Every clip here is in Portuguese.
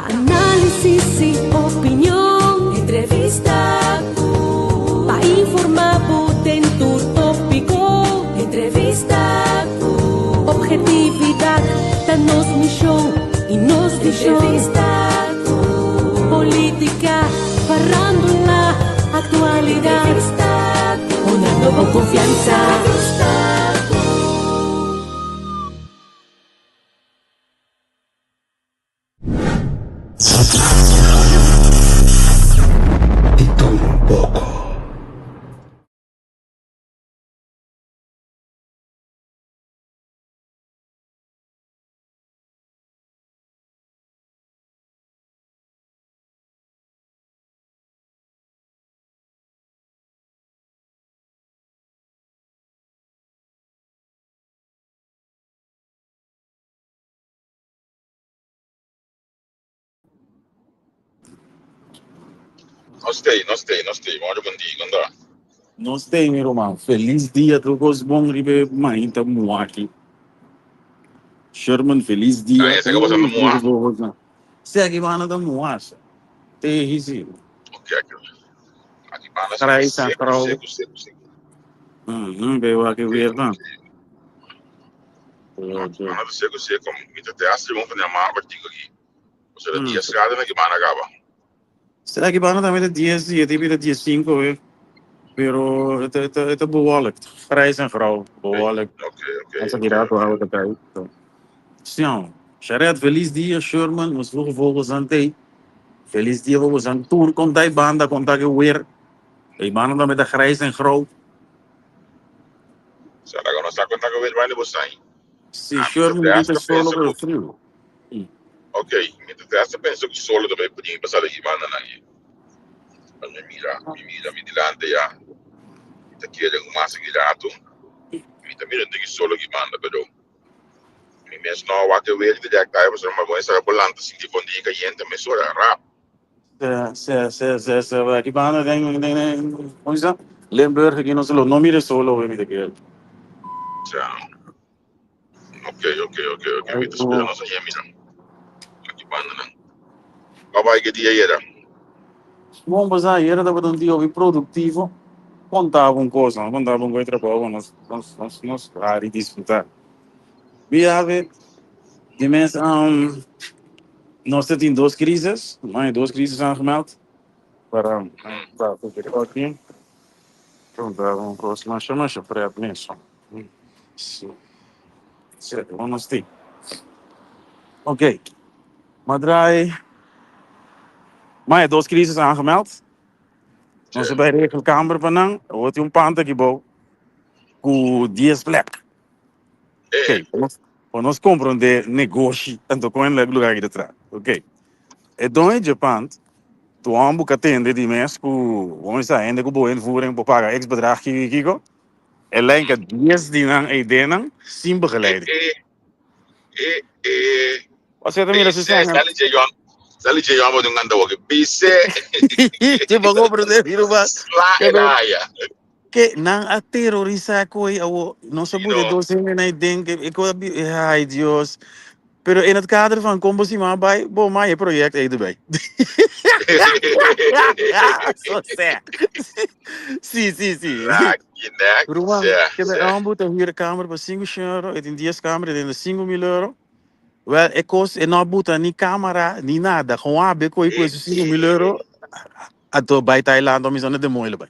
Análisis y opinión, entrevista para informar potente tópico, entrevista objetividad, danos misión y nos visión, entrevista política, farándula, actualidad, entrevista una nueva confianza. Y todo un poco. Nós tem. Mora bom dia, quando Nós tem, meu irmão. Feliz dia, trocos bom, ribe, mãe, tá aqui. Sherman, feliz dia. essa que você não moa. Segue, mano, da moaça. Tem risi. Ok, aqui para Carai, nós tá, crau. seco. Veio aqui ver, não. Para nós seco, como muita teatro, vamos fazer uma artigo aqui. Você é dia chegada, né, que mana acaba. Será que mano também é dia 5, pero ito buwalek. Carai, tá, crau. Buwalek. Ok. Essa direto, a outra cai. Então, Shared, feliz dia, Sherman. Nos vamos antei. Feliz dia, vamos aan tour. Komt die banda, komt daar weer. Die mannen dan met de grijs en groot. Será que nós está contando com ele vai no sair? Sim, Sherman dit is solo per frio. Ok, muita teatro penso que solo também podia passar aqui, mana, aí. Me mira, me dilante já. Tá querendo mais que gato. Me tá mirando que solo que manda, pero mi mes no va que ver de ya cae pues uma boa essa bolanta assim que bom dia que gente me sora rap. Die mannen denken, hoe is dat? Limburg, ik nog solo. No mire solo, we met de Já. Ok. Me tá esperando nossa mira. Aqui banda não. Vai que dia era. Bom, mas aí era um dia produtivo. Contava coisa, contava coisa trabalho, nós rari disputar. We have die mensen, nós temos duas crises, maar duas crises aangemeld. Para aqui. Pronto, próxima chama para nisso. Certo, vamos ter. Ok. Madrai. Maar duas crises aangemeld. Nós bij de regelkamer van wordt een pand com 10 plek. Ok. Nós compreender negócio tanto com ele lugar de trás. Ok. E dois Japão, tu ambu catende de mês com vamos dizer ainda com boa invoering para pagar ex bedrag que alleen que 10 dinan e denan sem begeleiding. Você também se sente. Sali je yo amadu nganda wo ke bise. Te bago brother hiruba. Slaia. Que não a terrorizar coi ao não sabe de dois na denk ik wil ai Dios. Pero in het kader van Combosima bij bom mijn project erbij. Zo zeg. Sim. Ruang, que é ambu te huur kamer para 5 euro, et in 10 kamer in de 5.000 euro. Wel, ik kost en nou boeta ni camera, ni nada. Gewoon abe ko iko 5.000 euro. Ato bij Thailand om is aan de moeile bij.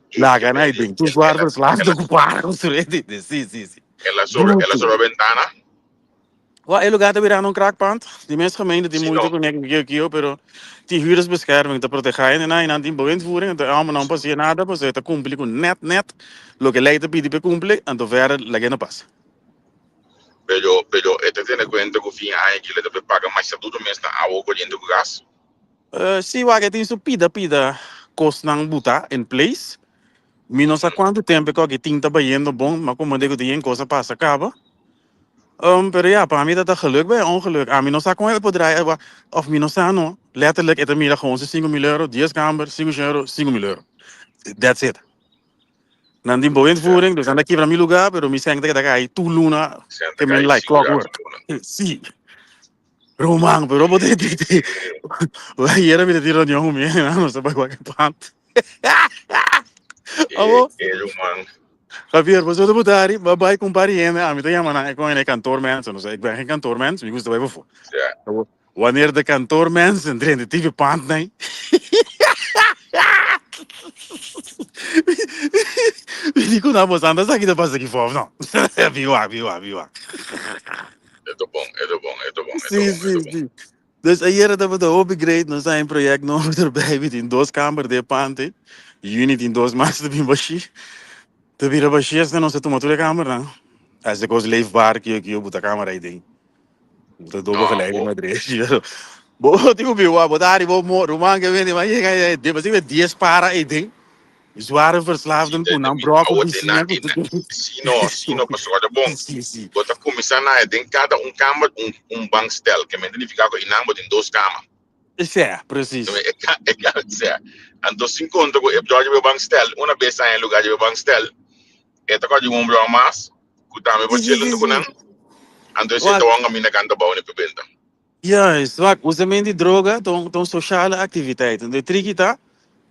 La gana ik ben. Tu zwaar verslaafd de kuparen. Sim. Ela sobre ventana. Wel, elo gaat er weer aan een kraakpand. Die mensen gemeente die moeite kunnen kio, pero die huurdersbescherming te protegeren en aan die bewindvoering en allemaal dan pas hier nada, pas het cumplir con net, lo que lei te pide per cumplir en to ver la que no pasa. Pero este tiene cuenta que fin hay que le debe pagar mais tudo mês na água colhendo o gás. Si wa que tin su pida cost nang buta in place. Mino sa quanto tempo que tinta bayendo bom, maar como digo die cosa passa acaba. Pero ja, para mí dat geluk bij ongeluk. A mí no sa con el bedrijf of mí no sa no. Letterlijk het mira gewoon 5.000 euro, 10 kamer, 5 euro, 5.000 euro. That's it. Dan die bewindvoering, dus aan de kiever mi lugar, pero mi seng dat ga tu luna que men like clockwork. Sí. Romang, pero bote titi. Ayer me tiro niyo humi, no sa bagwa ke pant. Amo, Man. Javier, was willen we daar? Waarbij komt Barry aan met ja, maar ik ben een kantoormens. Ik ben geen kantoormens, ik moest er even voor. Ja. Wanneer de kantoormensen er in de TV pand nee. Die kon nou maar anders zeggen dat pas ik voor nou. Viva. Ito bom. Sim. Dus ayer dat we de hobby great no zijn project no erbij met in doskamer de pand. Unit in dos master bin bashi. Te vira bashi is dan onze tomature kamer dan. Als ik ons leefbaar que buta kamer aí ding. Buta dobo gelijk met reis. Bo tipo biwa, bo daar bo mo roman que vende maar je de basi met 10 para aí ding. Zware verslaafden kon dan broken piscina. Sino pastor de bom. Sim. Bota começar na tem cada kamer bankstel que me identificar com inambo em duas camas. É, precies. Ik kan het zeggen. En dus in conto ko George be bankstel, una vez en lugar de bankstel. Eta ko yung bro mas, kutame bo chelo to kunan. En dus ito ang mina kanta ba ni pebenta. Juist, usa men droga, ton sociale activiteiten. De trikita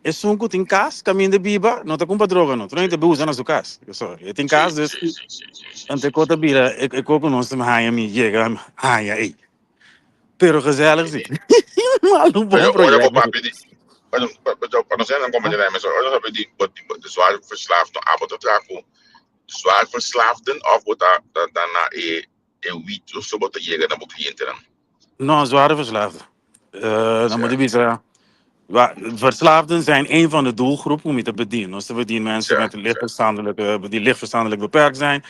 é sunco tem cas, caminho de biba, não tá com droga não. Tu não te usa na sua casa. Eu tenho casa, dus ante kota bira, eu coco não se me haia mi, chega, haia aí. Pero gezellig sim. Malu bom Olha project. papi di. Para não ser não companhia mas olha sabe di de zwaar verslaafd aan wat het raakt. Zwaar verslaafden of wat dan na wheat of zo wat je gaat naar cliënten dan. Nou, zware verslaafden. Dan moet je zeggen. Verslaafden zijn een van de doelgroepen om je te bedienen. Dus te bedienen mensen met die lichtverstandelijk beperkt zijn.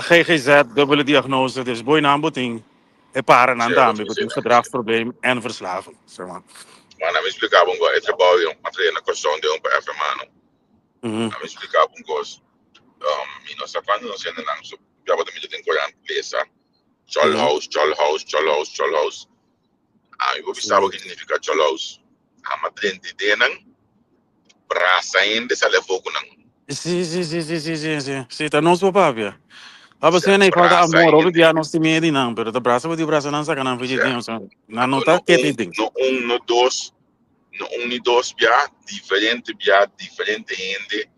GGZ, dubbele diagnose, dus boy naamboting. En paren aan dame, een gedragsprobleem en verslaving. Zeg maar. Maar dan explicar um pouco, trabalho, material na construção de para F mano. Dan explicar um pouco, nós falando não sendo não, so já vou também tem coisa place, Chol house. Eu vou saber o que significa Chol house. A material de denang, praça ainda se levou com não. Sim, tá não sou papia. Você nem falta amor, obviamente não se mede não, pero da braça vou de braça não saca não fugir de onça. Não tá que tem. No dos, já diferente gente.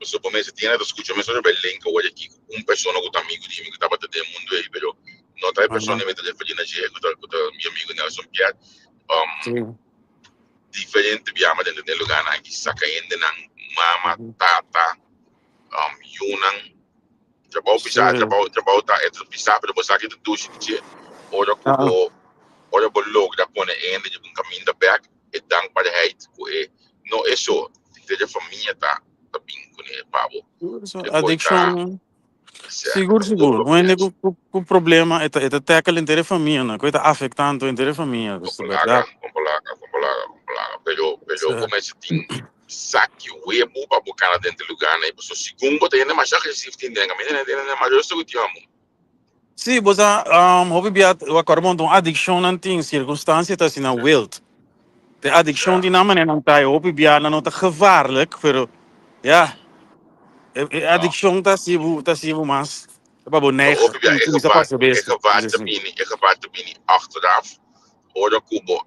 Você começa a ter discussão, mas sobre link hoje aqui pessoa que tá amigo de mim que tava todo mundo aí, pero não tá pessoa nem metade fazendo na gente, que meu amigo Nelson Piat, diferente já mas dentro do lugar na que saca ainda na mama tata, yunang trabalho tá entre pisar para você aqui do duche que ora por logo da pone ainda de caminho da back e dankbaarheid no isso de família tá bem com ele pavo addiction seguro quando o problema é tackle entre família não coisa afetando entre família compolaga pero começa a saque o emo para buscar dentro do lugar né pessoa segundo tem ainda mais já que se tem ainda mais isso que amo sim você houve biat o acordo com addiction não tem circunstância tá sina wild de addiction die namen en dan tá houve biat não tá gevaarlijk pero ja addiction tá sivo mas para boneco ik gevaar te bini achteraf ora kubo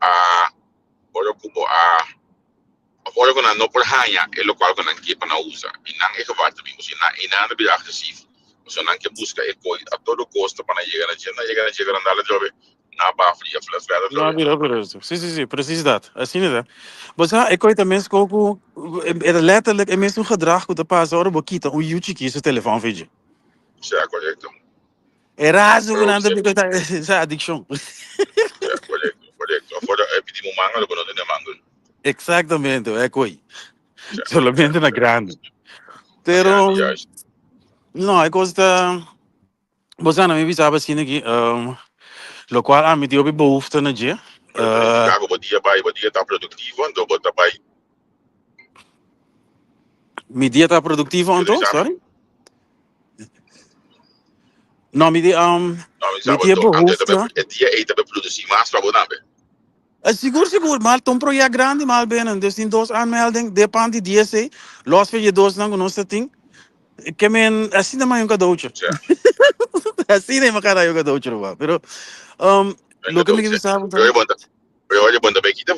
agora quando não por hanha é local quando que para não usa e não é que vai também você não é agressivo você não quer buscar a todo custo para chegar na andar job na bafria flat sim precisidade assim é mas ik weet mensen ook letterlijk en mensen gedrag dat pas horen bokita hoe YouTube kies telefoon vídeo ja correcto era zo een ander essa addiction correcto agora é pedir um mango quando não tem mango exactamente é coi solamente na grande pero no é coisa você não me visava assim aqui lo qual a mim deu behoefte na dia dia tá produtivo então bota vai mi dia tá produtivo então sorry não mi dia behoefte dia eten para produzir mais para botar Seguro, mal tom project grande mal binnen. Dus in dos aanmelding, depend die DSA, los voor je dos lang ons ding. Ik heb een, assim maar een cadeautje. Assim nem maar een cadeautje, maar. Pero, Lo que me avisaba, Pero oye, cuando me quita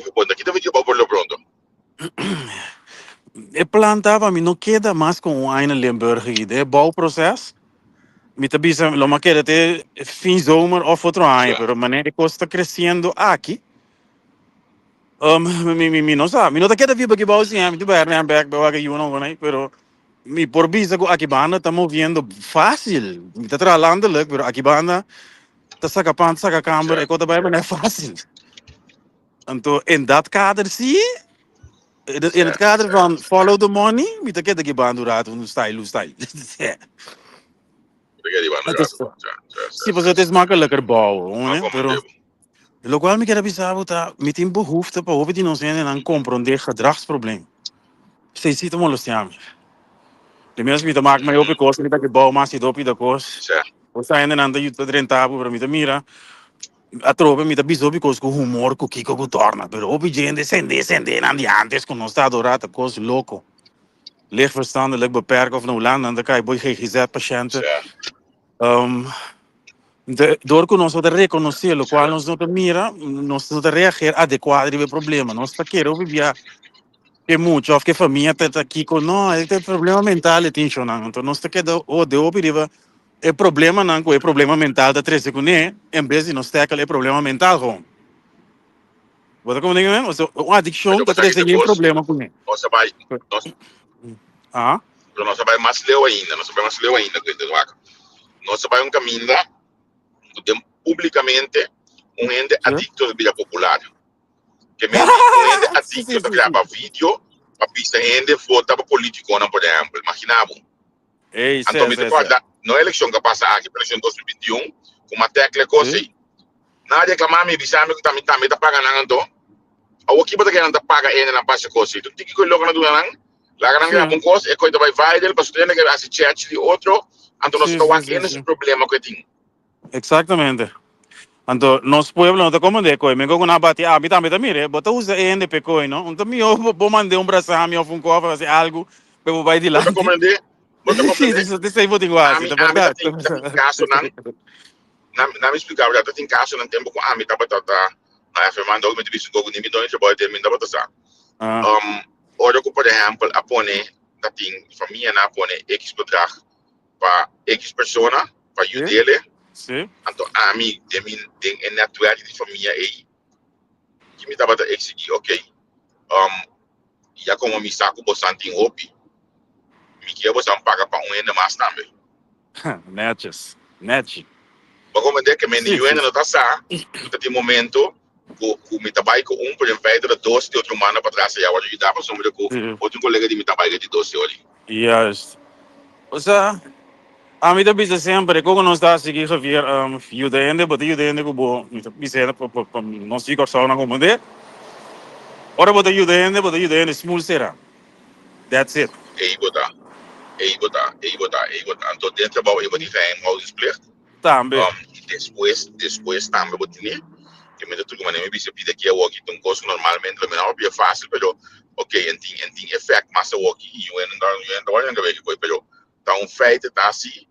por lo pronto. eu plantava, me não queda mais com o Eine Limburg, de bouwproces. Me tabisa, lo ma queda até fim zomer of outro ano, Sim. pero maneira que está crescendo aqui. Me não sabe, me não tá queda viva que bom assim, me tu vai né, back, back, you know, né, pero me por visa que aqui banda tá movendo fácil, me tá trabalhando, pero aqui banda tá saca pan, saca câmera, e quando vai não é fácil. Então, em dat kader zie je, in het kader van follow the money, me tá queda que banda rato, no style. Perché vanno Het is, sim, sì, het is makkelijker bouwen, ma né? come Pero devo? lo cual me queda pensar, tá, me tem behoefte para hoeven die ons in een compreender gedragsprobleem. Você ziet hem al staan. De mensen die te maken met op je kost, niet dat je bouw maar zit op je kost. Sì, We zijn en dan je te drinken tabu, maar met mira. A trope met biso op je kost, con humor, con kiko, con torna. Pero op je gente, sende, en aan die antes, con ons staat doorraad, de kost loco. Licht verstandelijk beperkt of nou land, dan kan je boy GGZ-patiënten. sì. Door que nós podemos reconhecer o qual nós não mira, nós não reagir adequado ao problema. Nós está querendo viver que muito, ou que a família está aqui com não, ele tem problema mental, ele tem chonang. Então nós está querendo o de obter é problema não, é problema mental da três com ele, em vez de nós ter aquele problema mental com. Você como digo mesmo, uma adicção da três tem problema com ele. Nossa vai, Ah, nossa vai mais leu ainda, que nossa vai caminho lá, publicamente ente adicto da vida popular. Que mente ente adicto da gravar vídeo, para pista gente vota para político, não por exemplo, imaginava. Então me recorda, na eleição que passa aqui, eleição 2021, com uma tecla coisa aí. Nada reclamar me bisame que também tá pagando então. A o que bota que não tá paga ainda na passa coisa. Tu tem que colocar na dona lá que não é um coisa, é coisa vai viral, para você ter que assistir de outro, então nós não aqui nesse problema que tem. Exatamente. Então, nosso povo não está como de coi, me com uma bate, me também mire, bota usa ainda pe coi, não? Então me eu vou mandar braço a mim ou um copo fazer algo, eu vai de lá. Bota compreender? Sim, isso aí vou te igual, tá verdade. Tem caso não me explicava, já tem caso não tempo com a mim tá na afirmando algo me disse que o nível de trabalho tem me dá botar sa. Ora que por exemplo, a pone da tem família na pone X bedrag para X persona, para ajudá-le. Sim. Então, a mim, tem netwerk de família aí, que me estava a exigir, ok, já como me saco bastante em hobby, me quer você pagar para ainda mais também. Netes. Mas como é que me ainda não está sa, no momento, que me trabalha com por exemplo, de 12 de outro humano para trás, já vai ajudar para sombra com outro colega de me trabalha de 12 horas. Yes. O sea, a mim também sempre, quando nós está a seguir Javier, ajudando, botar ajudando que bom, me também para não se gostar na comande. Ora botar ajudando, small será. That's it. Aí botar. Então dentro da eu vou dizer geheimhoudingsplicht. Também. Depois também vou dizer que me tudo como nem me disse pide que eu aqui um curso normalmente não é fácil, pero ok, tem efeito mas eu aqui e eu ainda vejo foi, pero tá feito tá assim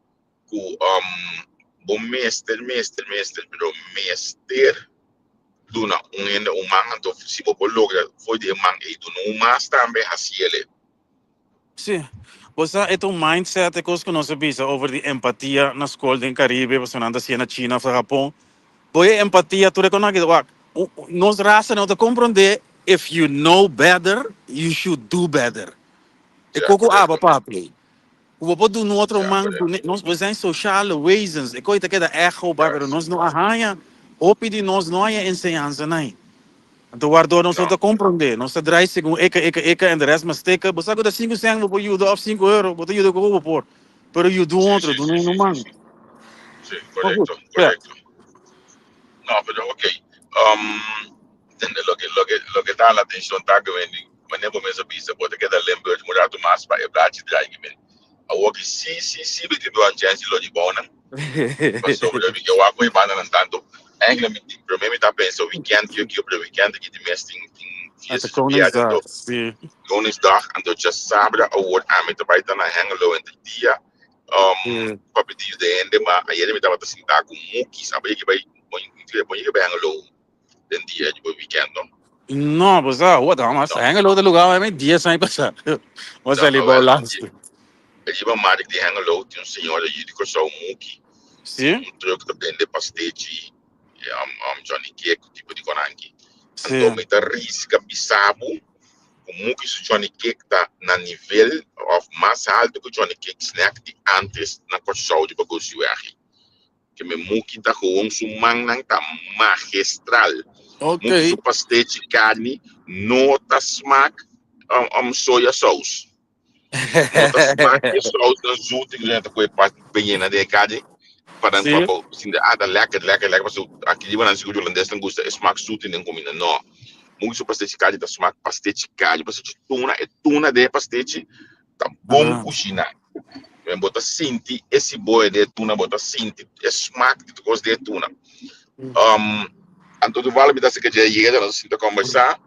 que bom mestre, pero mestre duna ainda man então se vou logra foi de man e tu não mas também assim ele. Sim. Você é um mindset que nós sabemos over die empatia na escola em Caribe, você anda assim na China, no Japão. Boy, empatia, tu reconhece que nós raça não te compreender. If you know better, you should do better. É como aba papi. O papo do outro man, nós zijn sociale wezens. Ik weet dat echo, maar nós não arranha. Hope de nós não é ensinança nem. Então, waardoor nós não te compreender. Nós te draai segundo ik en de rest maar steken. Você agora 5 cent vou ajuda of 5 euro, vou ajuda com o por. Pero you do outro, do não man. Sim, correto. No, pero ok. Lo que dá a atenção tá que quando eu começo a pensar, pode que da lembra de mudar do mais para a te drag men. A o que se me do a chance de bom, né? Mas sobre o que eu acho que banda não tanto. Eigenlijk para mim tá pensando weekend que o weekend que de mês tem Koningsdag. Sim. Koningsdag en dat je samen award aan met de buiten naar Hengelo en de dia. Papi die de ende maar jij met dat wat zien daar kom moekies, aber je bij põe je bij Hengelo. Den dia de weekend, no? No, pues what vamos a Hengelo de lugar met 10 zijn pasar. What's ali Wel, last? je bent maar die Hengelo, die een senhora de Corsau Muki. Sim? Terug te blende pastete, Johnny Cake, tipo de Konangi. Então, Sim. met risca bisabu, o Muki su Johnny Cake tá na nível of mais alto que Johnny Cake snack de antes na Corsau de Bagosuerri. Que me Muki tá com sumang nang tá magistral. Muki su Ok. pastete carne, nota smaak soja saus. Nota smaak je saus, dan zoet ik net een paar benjena de carne. Para dan Sim? kwam zien de ada lekker, maar zo aqui die van siguro holandês dan gusta smaak zoet in combina no. Muki su pastete carne da smaak pastete carne, pastete tuna de pastete tá bom Ah. cozinhar. Men bota sinti esse boi de tuna bota sinti smaak de gosto de tuna. Anto tu vale me dá se que já chega nós sinta conversar.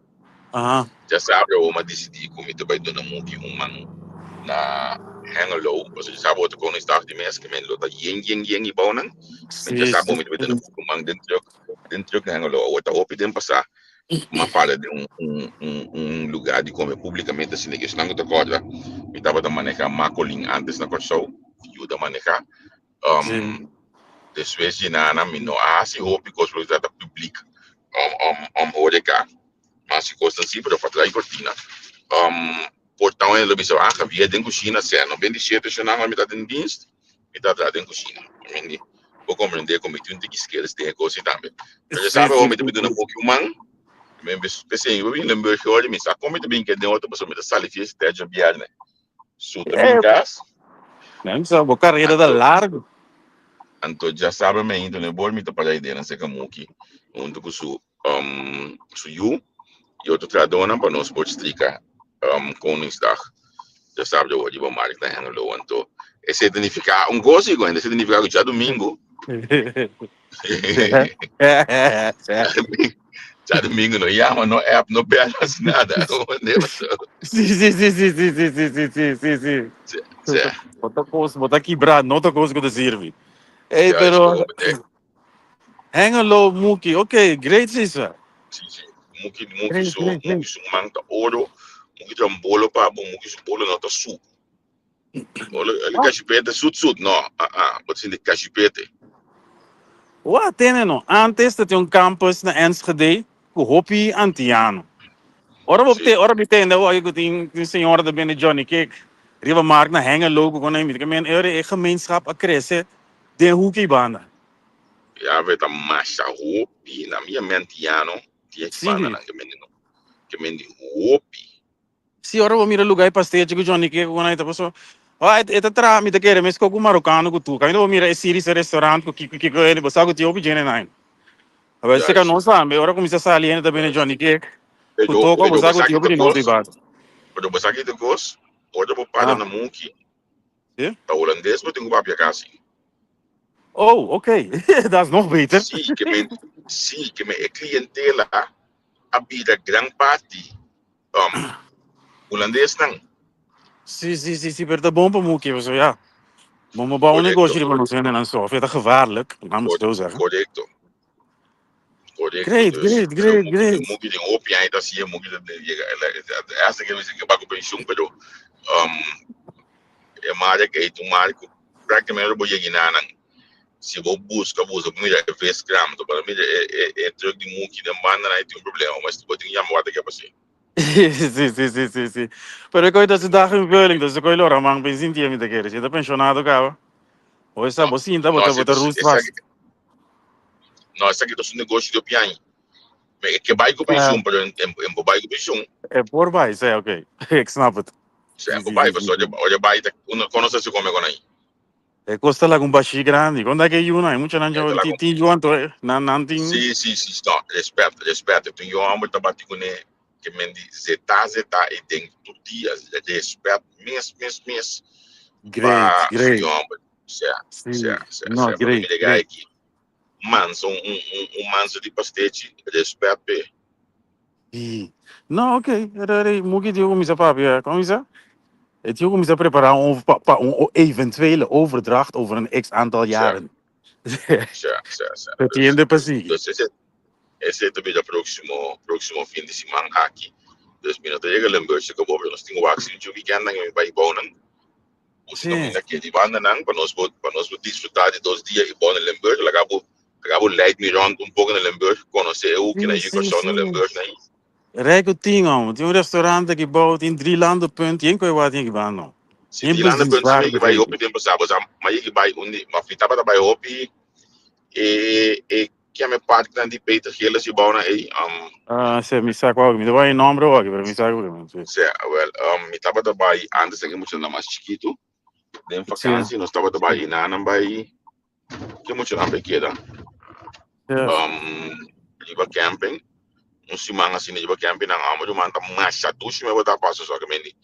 Aha. Já sabe o uma decidi comigo vai dona Muki mano na Hengelo, você já sabe o que com está de mês que men lota yeng e bonan. Men já Sim, sabe o sim. me dona Muki man dentro que Hengelo o tá opi dem passar. Uma fala de lugar de comer publicamente assim que não te corda. Me tava da maneira macolin antes na corso, eu da maneira Sim. después de nada me não se hope que os da public horeca. Mas se costa assim para fazer cortina. Portão é lobby só havia dentro cozinha se não bem de cedo já não me dá em dienst, me dá dentro cozinha. Entendi. Vou compreender como tem que esquecer tem coisa também. Mas já Sim, sabe o me sim, dá um pouco humano. Men pensei, eu vim lembrar que olha, me sabe como também que tem outra pessoa me dá sal e fiz até já biar, né? Sou também É, cas. nem sabe, a carreira da largo. Anto já sabe me então né, bor me tá para ideia não sei como aqui. Onde que su you e outro tradona para nós pode explicar Koningsdag. Já sabe de hoje vamos marcar na Hengelo, então esse significa gosto igual, esse significa que já domingo. Já domingo não chama, não app, não perde nada. Sim, sim, sim, sim, sim, sim, sim, sim, sim, sim. Bota quebrado, não outra coisa que eu sirve. Ei, Já estou pero Hengelo, Muki, ok, great sister. Muki Great. su manta oro, muki tem bolo pa bom, muki su bolo não tá su. Ele cachipete sud, não, pode ser de cachipete. Wat tiene no? Antes dat yung campus na Enschede, ku hopi antiano. Sim, Ora bitende wo ik tin senhora da bene Johnny Cake. Riva mark na Hengelo ko na mit kemen ere gemeenschap akresse de hoekie banda. já vai tá massa hopi na minha mentiano, tinha que banda Sim. na que mendi hopi. Si ora wo mira lugar pasteje ko Johnny Cake ko na ita so. Eta tra mi te kere mes ko marocano ko tu. Kaino wo mira e series restaurant ko ko ele bosa ko ti hopi jene nine. Aba se Já ka isso. no sabe, ora começa a salir da bene Johnny Cake. Ku to ko Pero bosa ko você ti aqui hopi de di no cos, base. pero você aqui de cos, outra por para Ah, na muki, sim. tá holandês, mas tem um papel assim. Oh, oké. Dat is nog beter. Sim, que me clientela habita gran parte holandês não. Sim, sim, sim, sim. Maar de bompen moet je zo, ja. Maar we bouwen een Correcto, negócio van zijn en zo. Vind dat gevaarlijk? Laat me het zo zeggen. correcto. Great, Dus, great, pero great, great. muki de opia ainda assim, muki de essa que você que paga pensão, pero é mais que tu marco praticamente eu vou chegar na se vou busca mira vez gram, to para mim é truque de muki de banda não tem problema, mas tu pode chamar o que é assim. Sim, sim, sim, sim, sim. Pero ik weet dat ze daar een veuling, dus ik wil lora, maar ik ben zin die te keren. Ze hebben pensionado, cara. Hoje está você ainda bota roots vast. Essa aqui é um negócio de opia aí. Mas que vai com pensão, pero em vai com pensão. É por baixo, é ok. Ik snap het. Sim, Sempre sim, vai, sim, mas sim. olha vai, uno conoce se come com aí. É costa lá com baixi grande. Quando é que you não? Muita não já Então lá com tinha João, não tem. sim, não, respeito. Então eu amo trabalhar com ele, que me diz, zeta, e tem tudo dias, respeito, mês, Great, para great. eu amo, Sim. Não, para me great, ligar great. aqui. Manso, manso de pastete, respeito, Ih, não, ok. Era moet je die ook eens papi, kom eens. Het je ook eens prepareren om een eventuele overdracht over een x aantal certo, jaren. Você tiende para si. Então, esse é também o próximo fim de semana aqui. 2 minutos chega Limburg, que vou nós temos o action de weekend nang vai bom nang. Os Sim. caminhos aqui de banda nang para nós desfrutar de 2 dias e bom em Limburg, acabo light me round pouco em Limburg, conhecer o que na educação em Limburg nang. Rego tinha restaurante aqui bom, tem 3 landen punt, em que eu tinha que não. Se die landen punt se que vai op tempo sábado, mas que vai onde, mas fitava da vai op e que me parte de Peter Gilles se bom aí, se me saco algo, me dá em nome algo, para me saco algo. me tava da vai antes que muito na mais chiquito, de vakansie, nós tava da vai na vai que muito na pequena. Liba camping, semana assim liba camping na amo de manta mais chato, se me botar passo só que me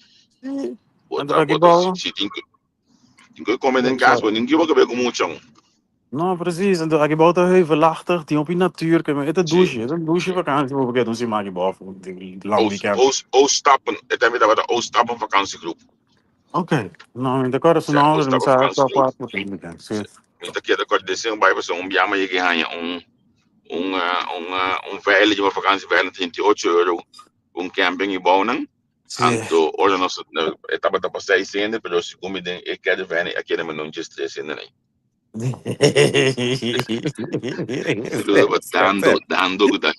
Andra aqui bom. se tem que comer em casa, mas ninguém vai comer com muito. Não, precies. En ik bouwt er heel lachtig, die op je natuur kunnen. Het douche vakantie, we vergeten ons maar boven. Lang weekend. Ooststappen, het hebben we de Ooststappen vakantiegroep. Oké, nou, de korte van alles, dan zou ik wel apart moeten doen. Niet dat je de korte decennium bij was, om jammer je gaan je veilig je vakantie veilig €28, camping je wonen. Anto, ora nos etapa da passei sendo, pero se come de quero ver aqui na não just sendo nem. Dando guta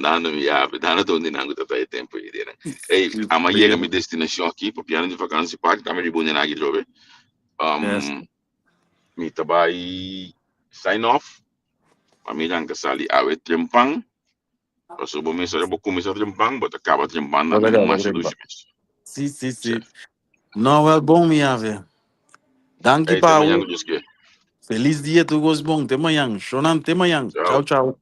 dando ya, dando todo dinango tá aí tempo aí dele. Ei, amanhã chega minha destinação aqui, para piano de vacancy park, tá me ribundo na aqui drobe. Me tabai sign off. Pamilang kasali awet trempang. Paso bumisa na buko misa trempang, but acaba trempang na mas duas. Sim. Não é bom, minha velha. Danke, Paulo. Feliz dia, tu gos bom. Até amanhã. Shonan, até amanhã. Tchau.